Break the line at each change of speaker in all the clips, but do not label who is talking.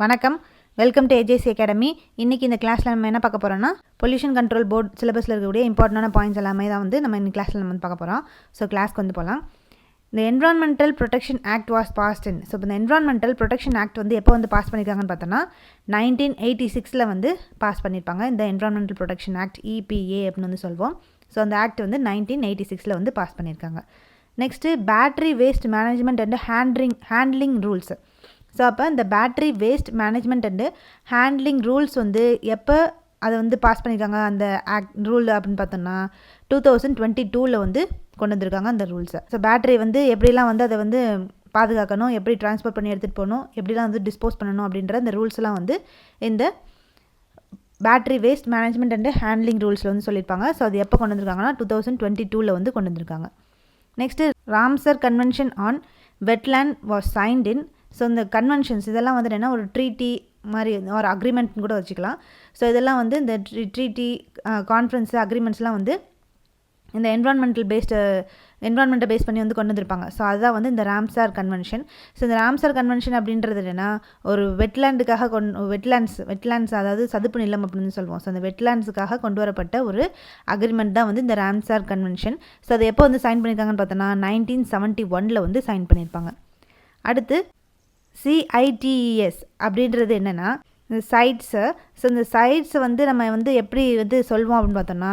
வணக்கம், welcome to AJC academy. இன்றைக்கி இந்த கிளாஸில் நம்ம என்ன பார்க்க போகிறோம்னா, பொல்யூஷன் கண்ட்ரோல் போர்ட் சிலபஸில் இருக்கக்கூடிய இம்பார்ட்டண்டான பாயிண்ட்ஸ் எல்லாமே தான் வந்து நம்ம இந்த கிளாஸில் நம்ம பார்க்க போகிறோம். ஸோ கிளாஸ்க்கு வந்து போகலாம். இந்த environmental protection act was past in. So இப்போ இந்த என்விரான்மெண்டல் ப்ரொடெக்ஷன் ஆக்ட் வந்து எப்போ வந்து பாஸ் பண்ணியிருக்காங்கன்னு பார்த்தோன்னா 1986 வந்து பாஸ் பண்ணியிருப்பாங்க. இந்த என்விரான்மெண்டல் ப்ரொடெக்ஷன் ஆக்ட் EPA அப்படின்னு வந்து சொல்வோம். ஸோ அந்த ஆக்ட் வந்து 1986 வந்து பாஸ் பண்ணியிருக்காங்க. Next battery waste management and handling rules. So அப்போ இந்த battery waste management and handling rules வந்து எப்போ அதை வந்து பாஸ் பண்ணியிருக்காங்க அந்த ஆக்ட் ரூல் அப்படின்னு பார்த்தோம்னா 2022 வந்து கொண்டு வந்திருக்காங்க அந்த ரூல்ஸை. ஸோ பேட்டரி வந்து எப்படிலாம் வந்து அதை வந்து பாதுகாக்கணும், எப்படி ட்ரான்ஸ்போர்ட் பண்ணி எடுத்துகிட்டு போகணும், எப்படிலாம் வந்து டிஸ்போஸ் பண்ணணும் அப்படின்ற இந்த ரூல்ஸ்லாம் வந்து இந்த battery waste management and handling ரூல்ஸில் வந்து சொல்லியிருப்பாங்க. ஸோ அது எப்போ கொண்டு வந்திருக்காங்கன்னா 2022 வந்து கொண்டு வந்திருக்காங்க. Next Ramsar convention on wetland was signed in. So இந்த கன்வென்ஷன்ஸ் இதெல்லாம் வந்து என்ன ஒரு ட்ரீட்டி மாதிரி ஒரு அக்ரிமெண்ட் கூட வச்சுக்கலாம். ஸோ இதெல்லாம் வந்து இந்த ட்ரீட்டி கான்ஃபரன்ஸு அக்ரிமெண்ட்ஸ்லாம் வந்து இந்த என்விரான்மெண்ட்டை பேஸ் பண்ணி வந்து கொண்டு வந்திருப்பாங்க. ஸோ அதுதான் வந்து இந்த ராம்சார் கன்வென்ஷன். ஸோ இந்த ராம்சார் கன்வென்ஷன் அப்படின்றது என்னென்னா ஒரு வெட்லேண்டுக்காக வெட்லேண்ட்ஸ் அதாவது சதுப்பு நிலம் அப்படின்னு சொல்லுவோம். ஸோ அந்த வெட்லேண்ட்ஸுக்காக கொண்டு வரப்பட்ட ஒரு அக்ரிமெண்ட் தான் வந்து இந்த ராம்சார் கன்வென்ஷன். ஸோ அதை எப்போ வந்து சைன் பண்ணியிருக்காங்கன்னு பார்த்தோன்னா 1971 வந்து சைன் பண்ணியிருப்பாங்க. அடுத்து CITES அப்படின்றது என்னென்னா இந்த சைட்ஸு. ஸோ இந்த சைட்ஸை வந்து நம்ம வந்து எப்படி வந்து சொல்வோம் அப்படின்னு பார்த்தோம்னா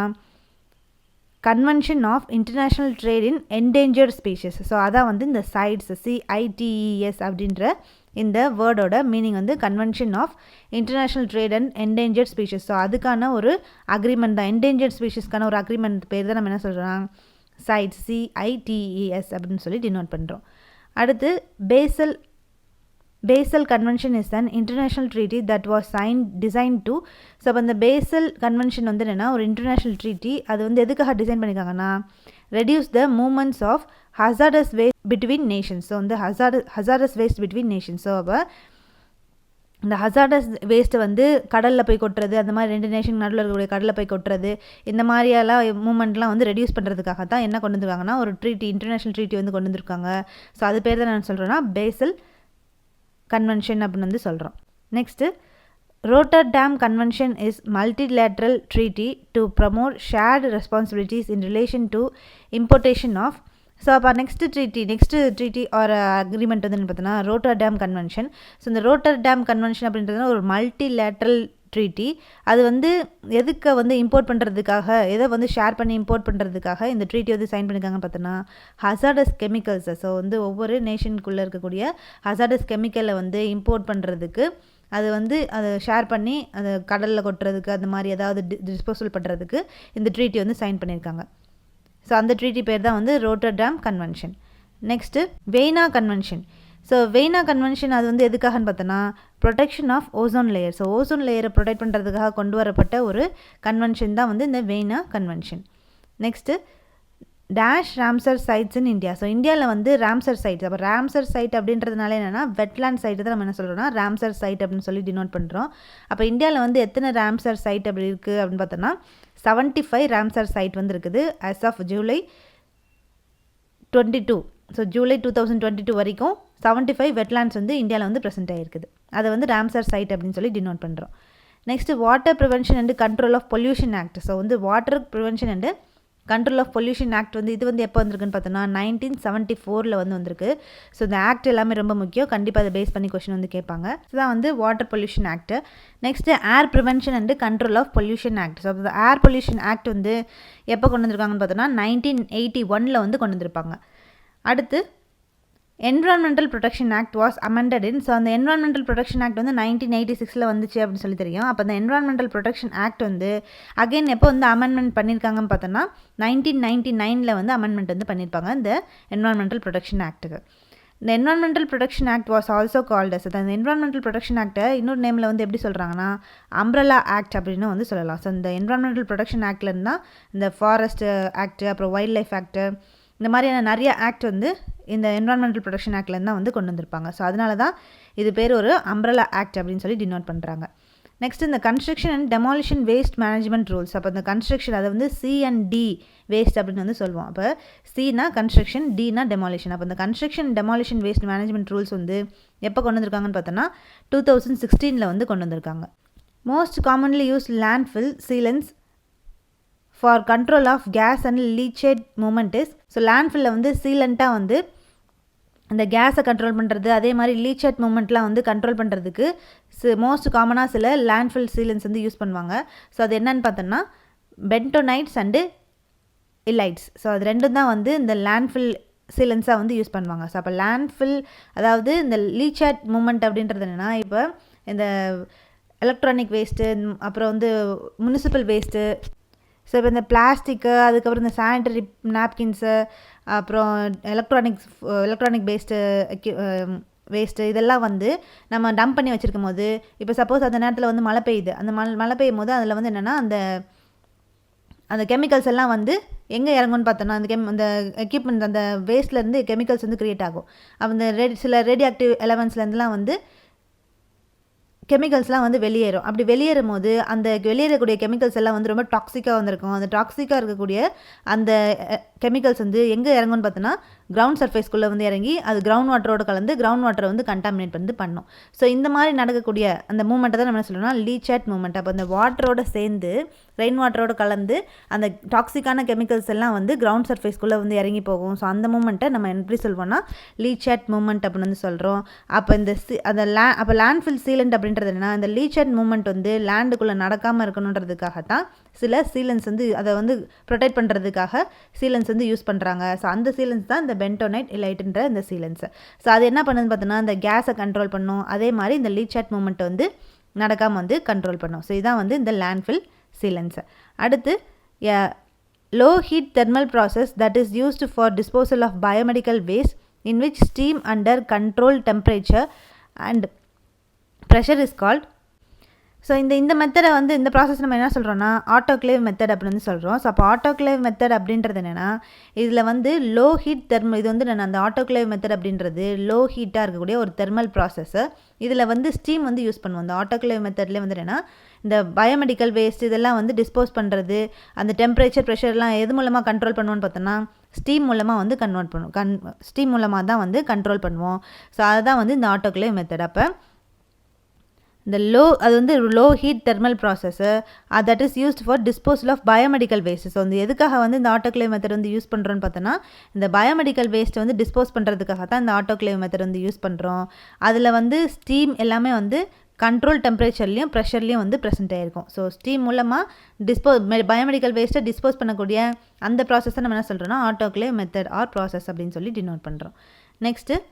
convention of international trade in endangered species. So அதான் வந்து இந்த சைட்ஸ் CITES அப்படின்ற இந்த வேர்டோட மீனிங் வந்து convention of international trade and endangered species. So அதுக்கான ஒரு அக்ரிமெண்ட் தான், என்டேஞ்சர்ட் ஸ்பீஷஸ்க்கான ஒரு அக்ரிமெண்ட் பேர் தான் நம்ம என்ன சொல்கிறோம் சைட்ஸ் CITES அப்படின்னு சொல்லி டினோட் பண்ணுறோம். அடுத்து Basel Convention is an international treaty that was designed to. So அப்போ அந்த பேசல் கன்வென்ஷன் வந்து என்னென்னா ஒரு இன்டர்நேஷ்னல் ட்ரீட்டி. அது வந்து எதுக்காக டிசைன் பண்ணியிருக்காங்கன்னா reduce the movements of hazardous waste between nations. So வந்து hazardous waste between nations. So அப்போ இந்த ஹசார்டஸ் வேஸ்ட்டை வந்து கடலில் போய் கொட்டுறது, அந்த மாதிரி ரெண்டு நேஷன் நடுவில் இருக்கக்கூடிய கடலில் போய் கொட்டுறது, இந்த மாதிரியெல்லாம் மூமெண்ட்லாம் வந்து ரெடியூஸ் பண்ணுறதுக்காக தான் என்ன கொண்டு வந்துருக்காங்கன்னா ஒரு ட்ரீட்டி, இன்டர்நேஷ்னல் ட்ரீட்டி வந்து கொண்டு வந்திருக்காங்க. ஸோ அது பேர் தான் நான் சொல்கிறேன்னா பேசல் கன்வென்ஷன் அப்படின்னு வந்து சொல்கிறோம். Next Rotterdam convention is multilateral treaty to promote shared responsibilities in relation to importation of. So அப்போ நெக்ஸ்ட் ட்ரீட்டி ஒரு அக்ரிமெண்ட் வந்து பார்த்தோன்னா ரோட்டர்டாம் கன்வென்ஷன். ஸோ இந்த ரோட்டர்டாம் கன்வென்ஷன் அப்படின்றது ஒரு மல்டிலேட்ரல் ட்ரீட்டி. அது வந்து எதுக்கு வந்து இம்போர்ட் பண்ணுறதுக்காக, எதை வந்து ஷேர் பண்ணி இம்போர்ட் பண்ணுறதுக்காக இந்த ட்ரீட்டி வந்து சைன் பண்ணியிருக்காங்கன்னு பார்த்தோன்னா ஹசார்டஸ் கெமிக்கல்ஸை. ஸோ வந்து ஒவ்வொரு நேஷனுக்குள்ளே இருக்கக்கூடிய ஹசார்டஸ் கெமிக்கலை வந்து இம்போர்ட் பண்ணுறதுக்கு, அது வந்து அதை ஷேர் பண்ணி அதை கடலில் கொட்டுறதுக்கு, அந்த மாதிரி ஏதாவது டிஸ்போசல் பண்ணுறதுக்கு இந்த ட்ரீட்டி வந்து சைன் பண்ணியிருக்காங்க. ஸோ அந்த ட்ரீட்டி பேர் தான் வந்து Rotterdam convention. Next Vienna convention. So Vienna convention அது வந்து எதுக்காகன்னு பார்த்தோன்னா protection of ozone layer. So ozone லேயரை ப்ரொடெக்ட் பண்ணுறதுக்காக கொண்டு வரப்பட்ட ஒரு கன்வென்ஷன் தான் வந்து இந்த Vienna convention. Next dash Ramsar sites in India. So இந்தியாவில் வந்து ராம்சர் சைட்ஸ். அப்போ ராம்சர் சைட் அப்படின்றதுனால என்னென்னா வெட்லேண்ட் சைட்டு தான் நம்ம என்ன சொல்கிறோம்னா ராம்சர் சைட் அப்படின்னு சொல்லி டினோட் பண்ணுறோம். அப்போ இந்தியாவில் வந்து எத்தனை ராம்சர் சைட் அப்படி இருக்குது அப்படின்னு பார்த்தோன்னா 75 ராம்சர் சைட் வந்து இருக்குது as of July 22. So July 2022 வரைக்கும் 75 வெட்லேண்ட்ஸ் வந்து இந்தியாவில் வந்து ப்ரெசென்ட் ஆகிருக்குது. அதை வந்து ராம்சர் சைட் அப்படின்னு சொல்லி டினோட் பண்ணுறோம். Next water prevention and control of pollution act. So வந்து water prevention and control of pollution act வந்து இது வந்து எப்போ வந்திருக்குன்னு பார்த்தோன்னா 1974 வந்து வந்திருக்கு. ஸோ இந்த ஆக்ட் எல்லாமே ரொம்ப முக்கியம், கண்டிப்பாக அதை பேஸ் பண்ணி கொஸ்டின் வந்து கேட்பாங்க. இதுதான் வந்து water pollution act. Next air prevention and control of pollution act. So அந்த ஏர் பொல்யூஷன் ஆக்ட் வந்து எப்போ கொண்டு வந்திருக்காங்கன்னு பார்த்தோன்னா 1981 வந்து கொண்டு வந்திருப்பாங்க. அடுத்து environmental protection act was amended in. So அந்த என்விரான்மெண்டல் ப்ரொடெக்ஷன் ஆக்ட் வந்து 1986 வந்துச்சு அப்படின்னு சொல்லி தெரியும். அப்போ அந்த என்விரான்மெண்டல் ப்ரொடெக்ஷன் ஆக்ட் வந்து அகைன் எப்போ வந்து அமெண்ட்மெண்ட் பண்ணியிருக்காங்கன்னு பார்த்தோன்னா 1999 வந்து அமெண்ட்மெண்ட் வந்து பண்ணியிருப்பாங்க இந்த என்விரான்மெண்டல் ப்ரொடெக்ஷன் ஆக்ட்டுக்கு. இந்த environmental protection act was also called as. அந்த என்விரான்மெண்டல் ப்ரொடெக்ஷன் ஆக்டை இன்னொரு நேமில் வந்து எப்படி சொல்கிறாங்கன்னா அம்ப்ரல்லா ஆக்ட் அப்படின்னு வந்து சொல்லலாம். ஸோ இந்த என்விரான்மெண்டல் ப்ரொடெக்ஷன் ஆக்ட்லேருந்து தான் இந்த ஃபாரஸ்ட் ஆக்ட், அப்புறம் வைல்ட் லைஃப் ஆக்ட்டு, இந்த மாதிரியான நிறைய ஆக்ட் வந்து இந்த என்விரான்மெண்டல் ப்ரொடெக்ஷன் ஆக்ட்லேருந்து தான் வந்து கொண்டு வந்திருப்பாங்க. ஸோ அதனால தான் இது பேர் ஒரு அம்ப்ரல்லா ஆக்ட் அப்படின்னு சொல்லி டினோட் பண்ணுறாங்க. நெக்ஸ்ட் இந்த construction and demolition waste management rules. அப்போ இந்த கன்ஸ்ட்ரக்ஷன் அதை வந்து C and D வேஸ்ட் அப்படின்னு வந்து சொல்லுவோம். அப்போ Cனா கன்ஸ்ட்ரக்ஷன், Dனா டெமாலிஷன். அப்போ இந்த construction demolition waste management rules வந்து எப்போ கொண்டு வந்திருக்காங்கன்னு பார்த்தோன்னா 2016 வந்து கொண்டு வந்திருக்காங்க. Most commonly use landfill sealants for control of gas and leachate movement is. So லேண்ட்ஃபில்லில் வந்து சீலண்ட்டாக வந்து அந்த கேஸை கண்ட்ரோல் பண்ணுறது, அதே மாதிரி லீச்சேட் மூமெண்ட்லாம் வந்து கண்ட்ரோல் பண்ணுறதுக்கு மோஸ்ட் காமனாக சில லேண்ட்ஃபில் சீலன்ஸ் வந்து யூஸ் பண்ணுவாங்க. ஸோ அது என்னன்னு பார்த்தோன்னா பென்டோனைட்ஸ் அண்டு இல்லைட்ஸ். ஸோ அது ரெண்டும் தான் வந்து இந்த லேண்ட்ஃபில் சீலன்ஸாக வந்து யூஸ் பண்ணுவாங்க. ஸோ அப்போ லேண்ட்ஃபில் அதாவது இந்த லீச்சேட் மூமெண்ட் அப்படின்றது என்னென்னா, இப்போ இந்த எலக்ட்ரானிக் வேஸ்ட்டு, அப்புறம் வந்து முனிசிபல் வேஸ்ட்டு, ஸோ இப்போ இந்த பிளாஸ்டிக்கு, அதுக்கப்புறம் இந்த சானிட்டரி நாப்கின்ஸு, அப்புறம் எலக்ட்ரானிக் வேஸ்ட்டு இதெல்லாம் வந்து நம்ம டம்ப் பண்ணி வச்சுருக்கும் போது, இப்போ சப்போஸ் அந்த நேரத்தில் வந்து மழை பெய்யுது, அந்த மழை பெய்யும் போது அதில் வந்து என்னென்னா அந்த கெமிக்கல்ஸ் எல்லாம் வந்து எங்கே இறங்கும்னு பார்த்தோன்னா அந்த எக்யூப்மெண்ட் அந்த வேஸ்ட்லேருந்து கெமிக்கல்ஸ் வந்து க்ரியேட் ஆகும். அப்போ இந்த சில ரேடியோ ஆக்டிவ் எலமெண்ட்ஸ்லேருந்துலாம் வந்து கெமிக்கல்ஸ்லாம் வந்து வெளியேறும். அப்படி வெளியேறும் போது அந்த வெளியேறக்கூடிய கெமிக்கல்ஸ் எல்லாம் வந்து ரொம்ப டாக்ஸிக்காக வந்திருக்கும். அந்த டாக்ஸிக்காக இருக்கக்கூடிய அந்த கெமிக்கல்ஸ் வந்து எங்கே இறங்கும்னு பார்த்தோன்னா கிரவுண்ட் சர்ஃபேஸ்க்குள்ளே வந்து இறங்கி அது கிரவுண்ட் வாட்டரோடு கலந்து கிரவுண்ட் வாட்டரை வந்து கண்டாமினேட் வந்து பண்ணும். ஸோ இந்த மாதிரி நடக்கக்கூடிய அந்த மூமெண்ட்டை தான் நம்ம என்ன சொல்லணும்னா லீச்சேட் மூமெண்ட். அப்போ அந்த வாட்டரோடு சேர்ந்து ரெயின் வாட்டரோடு கலந்து அந்த டாக்ஸிக்கான கெமிக்கல்ஸ் எல்லாம் வந்து கிரவுண்ட் சர்ஃபேஸ்க்குள்ளே வந்து இறங்கி போகும். ஸோ அந்த மூமெண்ட்டை நம்ம எப்படி சொல்வோம்னா லீச்சேட் மூமெண்ட் அப்படின்னு வந்து சொல்கிறோம். அப்போ அப்போ லேண்ட்ஃபில் சீலண்ட் அப்படின்றது என்னென்னா, இந்த லீச்சேட் மூமெண்ட் வந்து லேண்டுக்குள்ளே நடக்காமல் இருக்கணுன்றதுக்காக தான் சில சீலன்ஸ் வந்து அதை வந்து ப்ரொடெக்ட் பண்ணுறதுக்காக சீலன்ஸ் வந்து யூஸ் பண்ணுறாங்க. ஸோ அந்த சீலன்ஸ் தான் இந்த பென்டோனைட் இல்லைட்ன்ற இந்த சீலன்ஸ். ஸோ அது என்ன பண்ணுதுன்னு பார்த்தோன்னா இந்த கேஸை கண்ட்ரோல் பண்ணும், அதே மாதிரி இந்த லீச்சேட் மூமெண்ட் வந்து நடக்காமல் வந்து கண்ட்ரோல் பண்ணும். ஸோ இதான் வந்து இந்த லேண்ட்ஃபில் சீலன்ஸ். அடுத்து low heat thermal process that is used for disposal of biomedical waste in which steam under control temperature and pressure is called. So இந்த மெத்தடை வந்து இந்த ப்ராசஸ் நம்ம என்ன சொல்கிறோன்னா ஆட்டோக்ளேவ் மெத்தட் அப்படின்னு வந்து சொல்கிறோம். ஸோ அப்போ ஆட்டோக்ளேவ் மெத்தட் அப்படின்றது என்னென்னா, இதில் வந்து லோ ஹீட் இது வந்து அந்த ஆட்டோக்ளேவ் மெத்தட் அப்படின்றது லோ ஹீட்டாக இருக்கக்கூடிய ஒரு தெர்மல் ப்ராசஸ்ஸு. இதில் வந்து ஸ்டீம் வந்து யூஸ் பண்ணுவோம். இந்த ஆட்டோக்ளேவ் மெத்தட்லேயே வந்து என்னென்னா இந்த பயோமெடிக்கல் வேஸ்ட் இதெல்லாம் வந்து டிஸ்போஸ் பண்ணுறது, அந்த டெம்பரேச்சர் ப்ரெஷர்லாம் எது மூலமாக கண்ட்ரோல் பண்ணுவோன்னு பார்த்தோன்னா ஸ்டீம் மூலமாக வந்து ஸ்டீம் மூலமாக தான் வந்து கண்ட்ரோல் பண்ணுவோம். ஸோ அதுதான் வந்து இந்த ஆட்டோக்ளேவ் மெத்தட். அப்போ இந்த அது வந்து low heat thermal process that is used for disposal of biomedical waste. So வந்து எதுக்காக வந்து இந்த ஆட்டோக்ளேவ் மெத்தட் வந்து யூஸ் பண்ணுறோன்னு பார்த்தோன்னா இந்த பயோமெடிக்கல் வேஸ்ட்டை வந்து டிஸ்போஸ் பண்ணுறதுக்காக தான் இந்த ஆட்டோக்ளேவ் மெத்தட் வந்து யூஸ் பண்ணுறோம். அதில் வந்து ஸ்டீம் எல்லாமே வந்து கண்ட்ரோல் டெம்பரேச்சர்லேயும் ப்ரெஷர்லேயும் வந்து ப்ரெசென்ட் ஆகிருக்கும். ஸோ ஸ்டீம் மூலமாக பயோமெடிக்கல் வேஸ்ட்டை டிஸ்போஸ் பண்ணக்கூடிய அந்த ப்ராசஸை நம்ம என்ன சொல்கிறோன்னா ஆட்டோக்ளேவ் மெத்தட் ஆர் ப்ராசஸ் அப்படின்னு சொல்லி டினோட் பண்ணுறோம். Next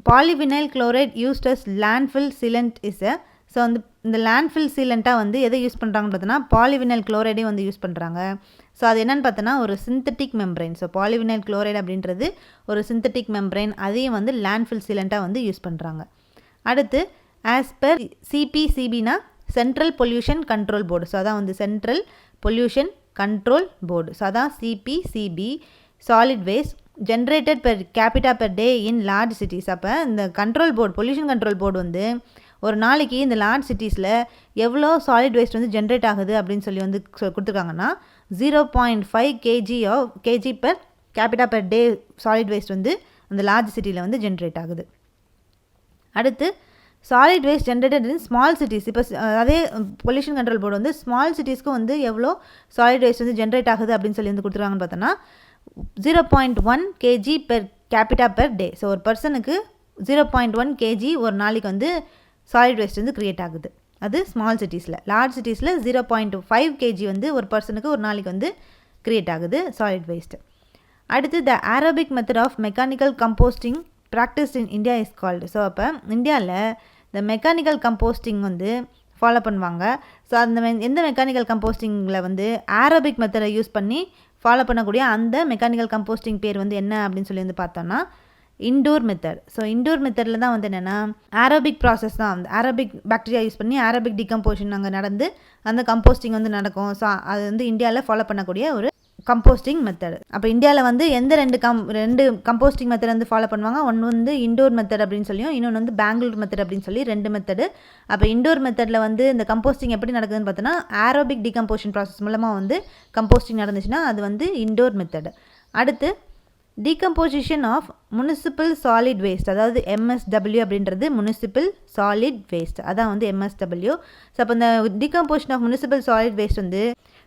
polyvinyl chloride used as landfill sealant is a. So இந்த லேண்ட்ஃபில் சீலண்ட்டாக வந்து எதை யூஸ் பண்ணுறாங்கன்னு பார்த்தோன்னா பாலிவினைல் குளோரைடையும் வந்து யூஸ் பண்ணுறாங்க. ஸோ அது என்னென்னு பார்த்தோன்னா ஒரு synthetic membrane. So polyvinyl chloride அப்படின்றது ஒரு சிந்தட்டிக் மெம்ப்ரைன், அதையும் வந்து லேண்ட்ஃபில் சீலண்ட்டாக வந்து யூஸ் பண்ணுறாங்க. அடுத்து ஆஸ் பர் சிபிசிபினா central pollution control board. So அதான் வந்து central pollution control board. So அதான் CPCB solid waste generated per capita per day in large cities. அப்போ இந்த control board pollution control board வந்து ஒரு நாளைக்கு இந்த லார்ஜ் சிட்டிஸில் எவ்வளோ சாலிட் வேஸ்ட் வந்து ஜென்ரேட் ஆகுது அப்படின்னு சொல்லி வந்து கொடுத்துருக்காங்கன்னா 0.5 kg பெர் கேபிட்டா பெர் டே சாலிட் வேஸ்ட் வந்து அந்த லார்ஜ் சிட்டியில் வந்து ஜென்ரேட் ஆகுது. அடுத்து சாலிட் வேஸ்ட் ஜென்ரேட்டட் இன் ஸ்மால் சிட்டிஸ். இப்போ அதே பொல்யூஷன் கண்ட்ரோல் போர்டு வந்து ஸ்மால் சிட்டிஸ்க்கு வந்து எவ்வளோ சாலிட் வேஸ்ட் வந்து ஜென்ரேட் ஆகுது அப்படின்னு சொல்லி வந்து கொடுத்துருக்காங்கன்னு பார்த்தோன்னா 0.1 kg பெர் கேபிட்டா பெர் டே. ஸோ ஒரு பர்சனுக்கு 0.1 kg ஒரு நாளைக்கு வந்து சாலிட் வேஸ்ட் வந்து க்ரியேட் ஆகுது. அது ஸ்மால் சிட்டிஸில். லார்ஜ் சிட்டிஸில் 0.5 kg வந்து ஒரு பர்சனுக்கு ஒரு நாளைக்கு வந்து க்ரியேட் ஆகுது சாலிட் வேஸ்ட்டு. அடுத்து the aerobic method of mechanical composting practised in India is called. So அப்போ இந்தியாவில் இந்த மெக்கானிக்கல் கம்போஸ்டிங் வந்து ஃபாலோ பண்ணுவாங்க. ஸோ அந்த எந்த மெக்கானிக்கல் கம்போஸ்டிங்கில் வந்து ஏரோபிக் மெத்தடை யூஸ் பண்ணி ஃபாலோ பண்ணக்கூடிய அந்த மெக்கானிக்கல் கம்போஸ்டிங் பேர் வந்து என்ன அப்படின்னு சொல்லி வந்து பார்த்தோன்னா இன்டோர் மெத்தட். ஸோ இன்டோர் மெத்தடில் தான் வந்து என்னென்னா ஏரோபிக் ப்ராசஸ் தான் வந்து ஏரோபிக் பாக்டீரியா யூஸ் பண்ணி ஏரோபிக் டிகம்போசிஷன் அங்கே நடந்து அந்த கம்போஸ்டிங் வந்து நடக்கும். ஸோ அது வந்து இந்தியாவில் ஃபாலோ பண்ணக்கூடிய ஒரு கம்போஸ்டிங் மெத்தட். அப்போ இந்தியாவில் வந்து எந்த ரெண்டு கம்போஸ்டிங் மெத்தட் வந்து ஃபாலோ பண்ணுவாங்க. ஒன்று வந்து இண்டோர் மெத்தட் அப்படின்னு சொல்லியும், இன்னொன்று வந்து பெங்களூர் மெத்தட் அப்படின்னு சொல்லி 2 மெத்தடு. அப்போ இண்டோர் மெத்தடில் வந்து இந்த கம்போஸ்டிங் எப்படி நடக்குதுன்னு பார்த்தோன்னா, ஏரோபிக் டீகம்போஷன் ப்ராசஸ் மூலமாக வந்து கம்போஸ்டிங் நடந்துச்சுன்னா அது வந்து இண்டோர் மெத்தடு. அடுத்து decomposition of municipal solid waste, அதாவது MSW அப்படின்றது முனிசிபல் சாலிட் வேஸ்ட், அதான் வந்து MSW. ஸோ அப்போ இந்த decomposition of municipal solid waste வந்து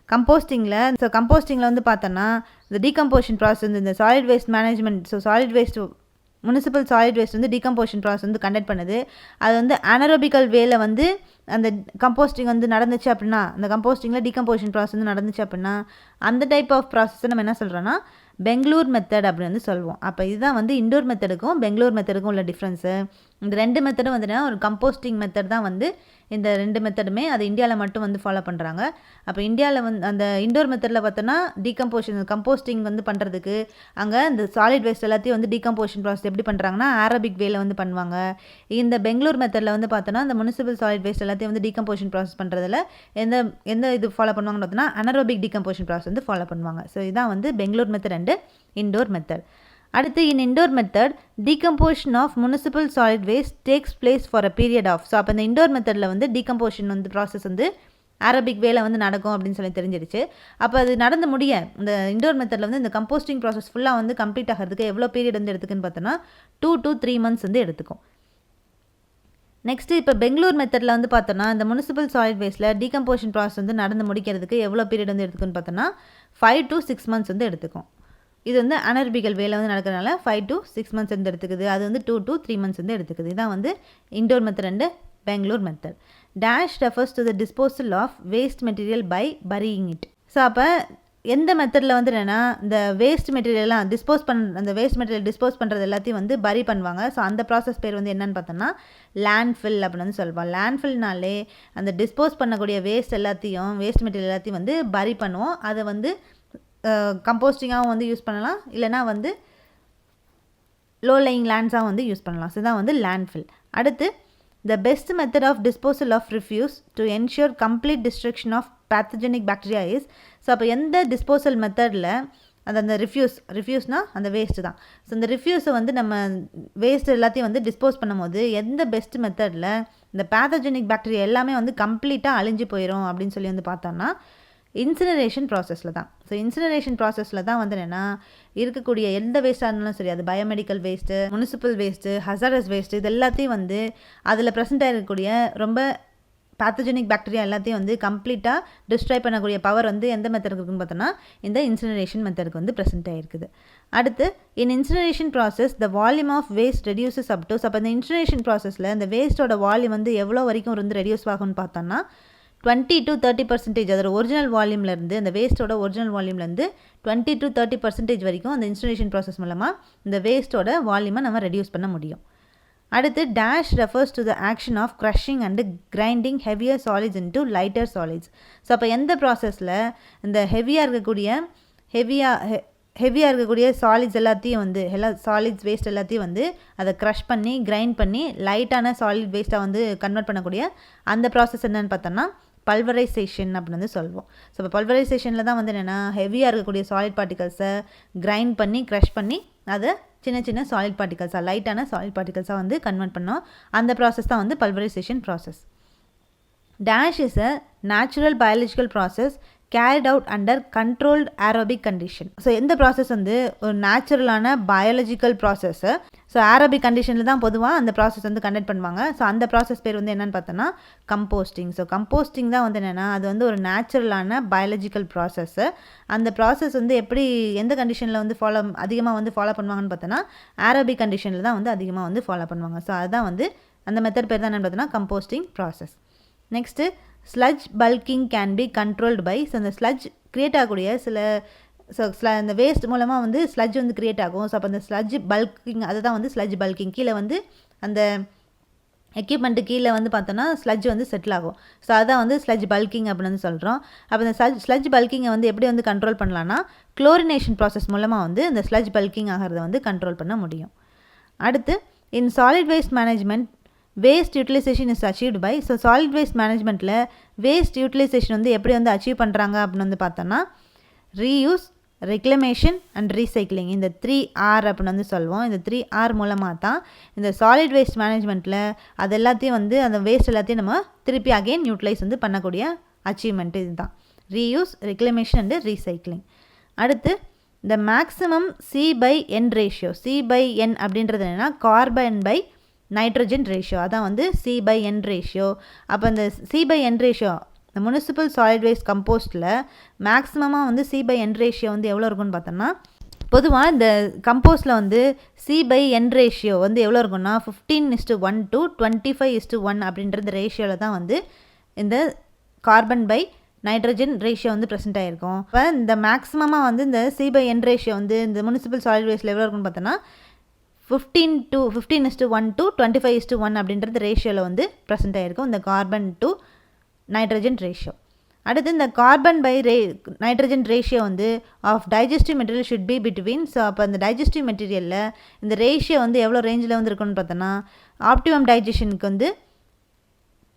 கம்போஸ்டிங்கில் வந்து பார்த்தோன்னா இந்த டீகம்போஷன் ப்ராசஸ் வந்து இந்த solid waste management, so solid waste municipal solid waste வந்து டீகம்போஷன் ப்ராசஸ் வந்து கண்டக்ட் பண்ணுது. அது வந்து அனரோபிக்கல் வேல வந்து அந்த கம்போஸ்டிங் வந்து நடந்துச்சு அப்படின்னா, அந்த கம்போஸ்டிங்கில் டீகம்போஷன் ப்ராசஸ் வந்து நடந்துச்சு அப்படின்னா அந்த டைப் ஆஃப் ப்ராசஸை நம்ம என்ன சொல்கிறோன்னா பெங்களூர் மெத்தட் அப்படின்னு வந்து சொல்லுவோம். அப்போ இதுதான் வந்து இண்டோர் மெத்தடுக்கும் பெங்களூர் மெத்தடுக்கும் உள்ள டிஃப்ரென்ஸு. இந்த 2 மெத்தடும் வந்துன்னா ஒரு கம்போஸ்டிங் மெத்தட் தான் வந்து இந்த 2 மெத்தடுமே அது இந்தியாவில் மட்டும் வந்து ஃபாலோ பண்ணுறாங்க. அப்போ இந்தியாவில் வந்து அந்த இண்டோர் மெத்தடில் பார்த்தோன்னா கம்போஸ்டிங் வந்து பண்ணுறதுக்கு அங்கே இந்த சாலிட் வேஸ்ட் எல்லாத்தையும் வந்து டீகம்போஷன் ப்ராசஸ் எப்படி பண்ணுறாங்கன்னா ஏரோபிக் வேல வந்து பண்ணுவாங்க. இந்த பெங்களூர் மெத்தடில் வந்து பார்த்தோன்னா இந்த முனிசிபல் சாலிட் வேஸ்ட் எல்லாத்தையும் வந்து டீகம்போஷன் ப்ராசஸ் பண்ணுறதுல எந்த இது ஃபாலோ பண்ணுவாங்கன்னு பார்த்தோன்னா அனரோபிக் டீகம்போஷன் ப்ராசஸ் வந்து ஃபாலோ பண்ணுவாங்க. ஸோ இதான் வந்து Bangalore method and Indore method. அடுத்து in Indore method decomposition of municipal solid waste takes place for a period of. So அப்போ இந்த இண்டோர் மெத்தடில் வந்து டீகம்போஷன் வந்து ப்ராசஸ் வந்து ஏரோபிக் வேல வந்து நடக்கும் அப்படின்னு சொல்லி தெரிஞ்சிருச்சு. அப்போ அது நடந்து முடிய இந்த இண்டோர் மெத்தடில் வந்து இந்த கம்போஸ்டிங் ப்ராசஸ் ஃபுல்லாக வந்து கம்ப்ளீட் ஆகிறதுக்கு எவ்வளோ பீரியட் வந்து எடுத்துக்குன்னு பார்த்தோன்னா 2 to 3 months வந்து எடுத்துக்கும். நெக்ஸ்ட்டு இப்போ பெங்களூர் மெத்தடில் வந்து பார்த்தோன்னா இந்த முனிசிபல் சாலிட் வேஸ்ட்டில் டீகம்போஷன் ப்ராசஸ் வந்து நடந்து முடிக்கிறதுக்கு எவ்வளோ பீரியட் வந்து எடுத்துக்குன்னு பார்த்தோன்னா 5 to 6 months வந்து எடுத்துக்கும். இது வந்து அனர்பிக்கல் வேலை வந்து நடக்கிறதுனால 5 to 6 months வந்து எடுத்துக்குது. அது வந்து 2 to 3 months வந்து எடுத்துக்குது. இதான் வந்து Indore method and Bangalore method. Dash refers to the disposal of waste material by burying it. So அப்போ எந்த மெத்தடில் வந்து என்னென்னா இந்த வேஸ்ட் மெட்டீரியல்லாம் அந்த வேஸ்ட் மெட்டீரியல் டிஸ்போஸ் பண்ணுறது எல்லாத்தையும் வந்து பரி பண்ணுவாங்க. ஸோ அந்த ப்ராசஸ் பேர் வந்து என்னென்னு பார்த்தோன்னா லேண்ட்ஃபில் அப்படின்னு வந்து சொல்லுவோம். லேண்ட்ஃபில்னாலே அந்த டிஸ்போஸ் பண்ணக்கூடிய வேஸ்ட் மெட்டீரியல் எல்லாத்தையும் வந்து பரி பண்ணுவோம். அதை வந்து கம்போஸ்டிங்காகவும் வந்து யூஸ் பண்ணலாம், இல்லைனா வந்து லோ லையிங் லேண்ட்ஸாகவும் வந்து யூஸ் பண்ணலாம். ஸோ இதான் வந்து லேண்ட்ஃபில். அடுத்து the best method of disposal of refuse to ensure complete destruction of pathogenic bacteria is. So அப்போ எந்த டிஸ்போசல் மெத்தடில் அந்த ரிஃப்யூஸ்னால் அந்த வேஸ்ட்டு தான். ஸோ இந்த ரிஃப்யூஸை வந்து நம்ம வேஸ்ட் எல்லாத்தையும் வந்து டிஸ்போஸ் பண்ணும்போது எந்த பெஸ்ட் மெத்தடில் இந்த பேத்தஜெனிக் பாக்டீரியா எல்லாமே வந்து கம்ப்ளீட்டாக அழிஞ்சு போயிடும் அப்படின்னு சொல்லி வந்து பார்த்தோன்னா இன்சினரேஷன் ப்ராசஸில் தான். ஸோ இன்சினரேஷன் ப்ராசஸில் தான் வந்து என்னென்னா இருக்கக்கூடிய எந்த வேஸ்ட்டாக இருந்தாலும் சரி, அது biomedical waste, municipal waste, hazardous waste, இது எல்லாத்தையும் வந்து அதில் ப்ரெசென்ட் ஆகிருக்கக்கூடிய ரொம்ப பேத்தஜெனிக் பாக்டீரியா எல்லாத்தையும் வந்து கம்ப்ளீட்டாக டிஸ்ட்ராய் பண்ணக்கூடிய பவர் வந்து எந்த மெத்தடுக்கு இருக்குன்னு பார்த்தோன்னா இந்த இன்சினரேஷன் மெத்தடுக்கு வந்து ப்ரெசென்ட் ஆகிருக்குது. அடுத்து in incineration process the volume of waste reduces up to. அப்போ இந்த இன்சினரேஷன் ப்ராசஸில் இந்த வேஸ்ட்டோட வால்யூம் வந்து எவ்வளோ வரைக்கும் வந்து ரெடியூஸ் ஆகும்னு பார்த்தோன்னா 20 to 30%. அதோட ஒரிஜினல் வால்யூம்லேருந்து அந்த வேஸ்ட்டோட ஒரிஜினல் வால்யூம்லேருந்து 20 to 30% வரைக்கும் அந்த இன்சினரேஷன் ப்ராசஸ் மூலமாக இந்த வேஸ்ட்டோட வால்யூமை நம்ம ரெடியூஸ் பண்ண முடியும். அடுத்து dash refers to the action of crushing and grinding heavier solids into lighter solids. So அப்போ எந்த ப்ராசஸில் இந்த ஹெவியாக இருக்கக்கூடிய சாலிட்ஸ் எல்லாத்தையும் வந்து சாலிட்ஸ் வேஸ்ட் எல்லாத்தையும் வந்து அதை க்ரஷ் பண்ணி கிரைண்ட் பண்ணி லைட்டான சாலிட் வேஸ்ட்டாக வந்து கன்வெர்ட் பண்ணக்கூடிய அந்த ப்ராசஸ் என்னென்னு பார்த்தோன்னா பல்வரைசேஷன் அப்படின்னு வந்து சொல்லுவோம். ஸோ இப்போ பல்வரைசேஷனில் தான் வந்து என்னென்னா ஹெவியாக இருக்கக்கூடிய சாலிட் பார்ட்டிகல்ஸை கிரைண்ட் பண்ணி க்ரஷ் பண்ணி அதை சின்ன சின்ன சாலிட் பார்ட்டிகல்ஸாக லைட்டான சாலிட் பார்ட்டிகல்ஸாக வந்து கன்வெர்ட் பண்ணோம். அந்த ப்ராசஸ் தான் வந்து pulverisation process. Dash is a natural biological process carried out under controlled aerobic condition. So எந்த ப்ராசஸ் வந்து ஒரு நேச்சுரலான பயாலஜிக்கல் ப்ராசஸ்ஸு. ஸோ ஏரோபிக் கண்டிஷனில் தான் பொதுவாக அந்த ப்ராசஸ் வந்து கண்டக்ட் பண்ணுவாங்க. ஸோ அந்த ப்ராசஸ் பேர் வந்து என்னென்னு பார்த்தோன்னா கம்போஸ்டிங். ஸோ கம்போஸ்டிங் தான் வந்து என்னென்னா அது வந்து ஒரு நேச்சுரலான பயாலஜிக்கல் ப்ராசஸ்ஸு. அந்த ப்ராசஸ் வந்து எப்படி எந்த கண்டிஷனில் வந்து அதிகமாக வந்து ஃபாலோ பண்ணுவாங்கன்னு பார்த்தோன்னா ஏரோபிக் கண்டிஷனில் தான் வந்து அதிகமாக வந்து ஃபாலோ பண்ணுவாங்க. ஸோ அதுதான் வந்து அந்த மெத்தட் பேர் தான் என்னென்னு பார்த்தோன்னா composting process. Next sludge bulking can be controlled by. So அந்த ஸ்லட்ஜ் க்ரியேட் ஆகக்கூடிய இந்த வேஸ்ட் மூலமாக வந்து ஸ்லட்ஜ் வந்து க்ரியேட் ஆகும். ஸோ அப்போ அந்த ஸ்லட்ஜ் பல்கிங் அதுதான் வந்து ஸ்லட்ஜ் பல்கிங். கீழே வந்து அந்த எக்யூப்மெண்ட்டு கீழே வந்து பார்த்தோன்னா ஸ்லட்ஜ் வந்து செட்டில் ஆகும். ஸோ அதான் வந்து ஸ்லட்ஜ் பல்கிங் அப்படின்னு வந்து சொல்கிறோம். அப்போ இந்த ஸ்லட்ஜ் பல்கிங்கை வந்து எப்படி வந்து கண்ட்ரோல் பண்ணலான்னா குளோரினேஷன் ப்ராசஸ் மூலமாக வந்து இந்த ஸ்லட்ஜ் பல்கிங் ஆகிறத வந்து கண்ட்ரோல் பண்ண முடியும். அடுத்து in solid waste management waste utilisation is achieved by. So solid waste மேனேஜ்மெண்ட்டில் வேஸ்ட் யூட்டிலைசேஷன் வந்து எப்படி வந்து அச்சீவ் பண்ணுறாங்க அப்படின்னு வந்து பார்த்தோன்னா ரீயூஸ், ரெக்ளமேஷன் அண்ட் ரீசைக்ளிங். இந்த 3R அப்படின்னு வந்து சொல்லுவோம். இந்த 3R மூலமாக தான் இந்த சாலிட் வேஸ்ட் மேனேஜ்மெண்ட்டில் அது எல்லாத்தையும் வந்து அந்த வேஸ்ட் எல்லாத்தையும் நம்ம திருப்பி அகெயின் யூட்டிலைஸ் வந்து பண்ணக்கூடிய அச்சீவ்மெண்ட் இதுதான். Reuse, reclamation and recycling. அடுத்து இந்த மேக்ஸிமம் C/N ரேஷியோ. C/N அப்படின்றது என்னென்னா கார்பன் பை நைட்ரஜன் ரேஷியோ. அதான் வந்து C/N ரேஷியோ. அப்போ இந்த C/N ரேஷியோ இந்த முனிசிபல் சாலிட் வேஸ்ட் கம்போஸ்ட்டில் மேக்ஸிமமாக வந்து C/N ரேஷியோ வந்து எவ்வளோ இருக்குன்னு பார்த்தோம்னா, பொதுவாக இந்த கம்போஸ்ட்டில் வந்து C/N ரேஷியோ வந்து எவ்வளோ இருக்குன்னா 15:1 to 25:1 அப்படின்றது ரேஷியோவில் தான் வந்து இந்த கார்பன் பை நைட்ரஜன் ரேஷியோ வந்து ப்ரெசென்ட் ஆகிருக்கும். இப்போ இந்த மேக்ஸிமமாக வந்து இந்த C/N ரேஷியோ வந்து இந்த முனிசிபல் சாலிட் வேஸ்ட்டில் எவ்வளோ இருக்குன்னு பார்த்தோன்னா 15:1 to 25:1 அப்படின்றது ரேஷியோவில் வந்து ப்ரெசென்ட் ஆகிருக்கும் இந்த கார்பன் டு நைட்ரஜன் ரேஷியோ. அடுத்து இந்த கார்பன் பை நைட்ரஜன் ரேஷியோ வந்து of digestive material should be between. So அப்போ அந்த டைஜஸ்டிவ் மெட்டீரியலில் இந்த ரேஷியோ வந்து எவ்வளோ ரேஞ்சில் வந்து இருக்குன்னு பார்த்தோன்னா ஆப்டிமம் டைஜஷனுக்கு வந்து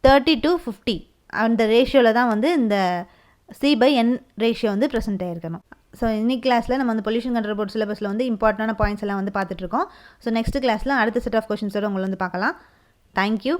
30 to 50 அந்த ரேஷியோவில் தான் வந்து இந்த C/N ரேஷியோ வந்து ப்ரெசென்ட் ஆகிருக்கணும். ஸோ இன்னைக்கு கிளாஸில் நம்ம வந்து பொல்யூஷன் கண்ட்ரோல் போர்ட் சிலபஸில் வந்து இம்பார்ட்டண்டான பாயிண்ட்ஸ் எல்லாம் வந்து பார்த்துட்ருக்கோம். ஸோ நெக்ஸ்ட் கிளாஸில் அடுத்த செட் ஆஃப் கொஷின்ஸோடு உங்களை வந்து பார்க்கலாம். தேங்க்யூ.